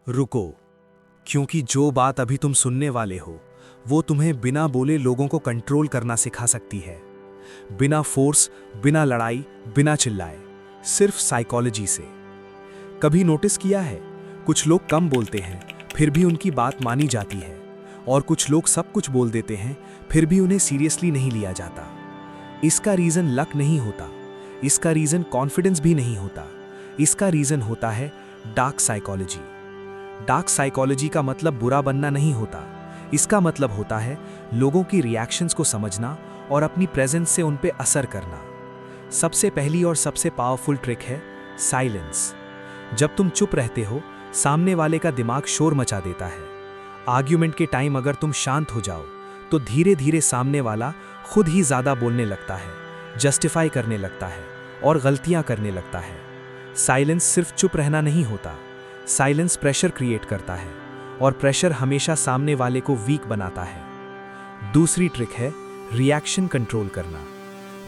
रुको, क्योंकि जो बात अभी तुम सुनने वाले हो वो तुम्हें बिना बोले लोगों को कंट्रोल करना सिखा सकती है। बिना फोर्स, बिना लड़ाई, बिना चिल्लाए, सिर्फ साइकोलॉजी से। कभी नोटिस किया है, कुछ लोग कम बोलते हैं फिर भी उनकी बात मानी जाती है, और कुछ लोग सब कुछ बोल देते हैं फिर भी उन्हें सीरियसली नहीं लिया जाता। इसका रीजन लक नहीं होता, इसका रीजन कॉन्फिडेंस भी नहीं होता, इसका रीजन होता है डार्क साइकोलॉजी। डार्क साइकोलॉजी का मतलब बुरा बनना नहीं होता, इसका मतलब होता है लोगों की रिएक्शंस को समझना और अपनी प्रेजेंस से उन पे असर करना। सबसे पहली और सबसे पावरफुल ट्रिक है साइलेंस। जब तुम चुप रहते हो, सामने वाले का दिमाग शोर मचा देता है। आर्ग्यूमेंट के टाइम अगर तुम शांत हो जाओ तो धीरे धीरे सामने वाला खुद ही ज्यादा बोलने लगता है, जस्टिफाई करने लगता है और गलतियां करने लगता है। साइलेंस सिर्फ चुप रहना नहीं होता, साइलेंस प्रेशर क्रिएट करता है, और प्रेशर हमेशा सामने वाले को वीक बनाता है। दूसरी ट्रिक है रिएक्शन कंट्रोल करना।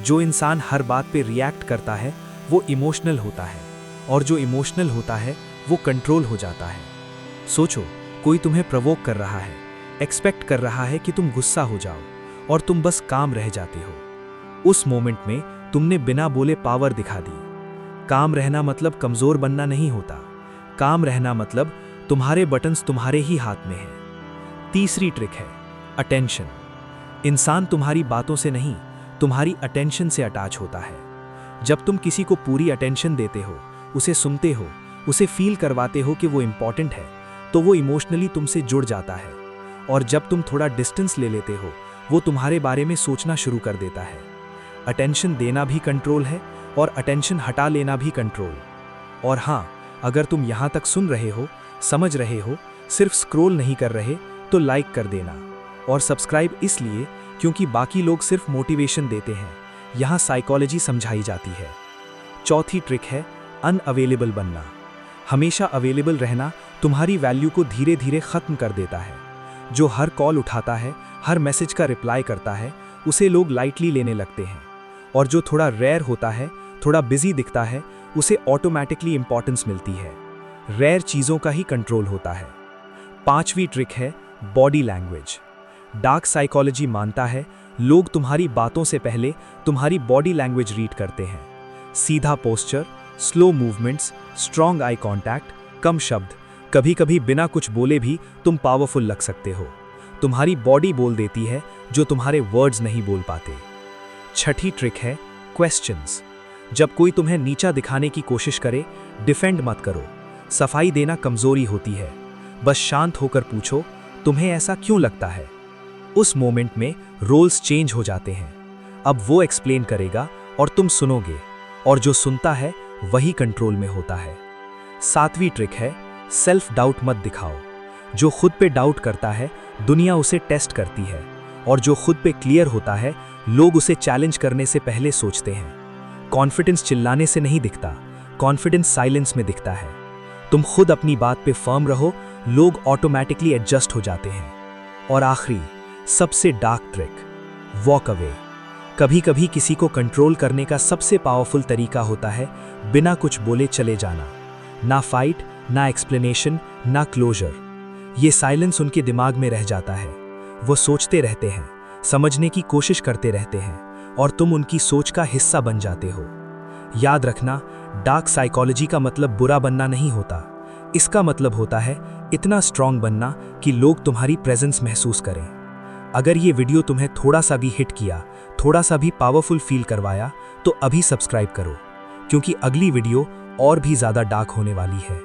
जो इंसान हर बात पे रिएक्ट करता है वो इमोशनल होता है, और जो इमोशनल होता है वो कंट्रोल हो जाता है। सोचो, कोई तुम्हें प्रवोक कर रहा है, एक्सपेक्ट कर रहा है कि तुम गुस्सा हो जाओ, और तुम बस काम रह जाते हो। उस मोमेंट में तुमने बिना बोले पावर दिखा दी। काम रहना मतलब कमजोर बनना नहीं होता, काम रहना मतलब तुम्हारे बटन्स तुम्हारे ही हाथ में हैं। तीसरी ट्रिक है अटेंशन। इंसान तुम्हारी बातों से नहीं, तुम्हारी अटेंशन से अटैच होता है। जब तुम किसी को पूरी अटेंशन देते हो, उसे सुनते हो, उसे फील करवाते हो कि वो इंपॉर्टेंट है, तो वो इमोशनली तुमसे जुड़ जाता है। और जब तुम थोड़ा डिस्टेंस ले लेते हो, वो तुम्हारे बारे में सोचना शुरू कर देता है। अटेंशन देना भी कंट्रोल है, और अटेंशन हटा लेना भी कंट्रोल। और हाँ, अगर तुम यहाँ तक सुन रहे हो, समझ रहे हो, सिर्फ स्क्रॉल नहीं कर रहे, तो लाइक कर देना। और सब्सक्राइब इसलिए क्योंकि बाकी लोग सिर्फ मोटिवेशन देते हैं, यहाँ साइकोलॉजी समझाई जाती है। चौथी ट्रिक है अनअवेलेबल बनना। हमेशा अवेलेबल रहना तुम्हारी वैल्यू को धीरे धीरे खत्म कर देता है। जो हर कॉल उठाता है, हर मैसेज का रिप्लाई करता है, उसे लोग लाइटली लेने लगते हैं। और जो थोड़ा रेयर होता है, थोड़ा बिजी दिखता है, उसे ऑटोमेटिकली इंपॉर्टेंस मिलती है। रेयर चीज़ों का ही कंट्रोल होता है। पांचवी ट्रिक है बॉडी लैंग्वेज। डार्क साइकोलॉजी मानता है लोग तुम्हारी बातों से पहले तुम्हारी बॉडी लैंग्वेज रीड करते हैं। सीधा posture, slow movements, strong eye contact, कम शब्द, कभी कभी बिना कुछ बोले भी तुम पावरफुल लग सकते हो। तुम्हारी बॉडी बोल देती है जो तुम्हारे वर्ड्स नहीं बोल पाते। छठी ट्रिक है क्वेश्चंस। जब कोई तुम्हें नीचा दिखाने की कोशिश करे, डिफेंड मत करो। सफाई देना कमजोरी होती है, बस शांत होकर पूछो, तुम्हें ऐसा क्यों लगता है। उस मोमेंट में रोल्स चेंज हो जाते हैं। अब वो एक्सप्लेन करेगा और तुम सुनोगे, और जो सुनता है वही कंट्रोल में होता है। सातवीं ट्रिक है सेल्फ डाउट मत दिखाओ। जो खुद पे डाउट करता है, दुनिया उसे टेस्ट करती है, और जो खुद पे क्लियर होता है, लोग उसे चैलेंज करने से पहले सोचते हैं। कॉन्फिडेंस चिल्लाने से नहीं दिखता, कॉन्फिडेंस साइलेंस में दिखता है। तुम खुद अपनी बात पे फर्म रहो, लोग ऑटोमेटिकली एडजस्ट हो जाते हैं। और आखिरी, सबसे डार्क ट्रिक, वॉक अवे। कभी कभी किसी को कंट्रोल करने का सबसे पावरफुल तरीका होता है बिना कुछ बोले चले जाना। ना फाइट, ना एक्सप्लेनेशन, ना क्लोजर। ये साइलेंस उनके दिमाग में रह जाता है। वो सोचते रहते हैं, समझने की कोशिश करते रहते हैं, और तुम उनकी सोच का हिस्सा बन जाते हो। याद रखना, डार्क साइकोलॉजी का मतलब बुरा बनना नहीं होता, इसका मतलब होता है इतना स्ट्रांग बनना कि लोग तुम्हारी प्रेजेंस महसूस करें। अगर ये वीडियो तुम्हें थोड़ा सा भी हिट किया, थोड़ा सा भी पावरफुल फील करवाया, तो अभी सब्सक्राइब करो, क्योंकि अगली वीडियो और भी ज़्यादा डार्क होने वाली है।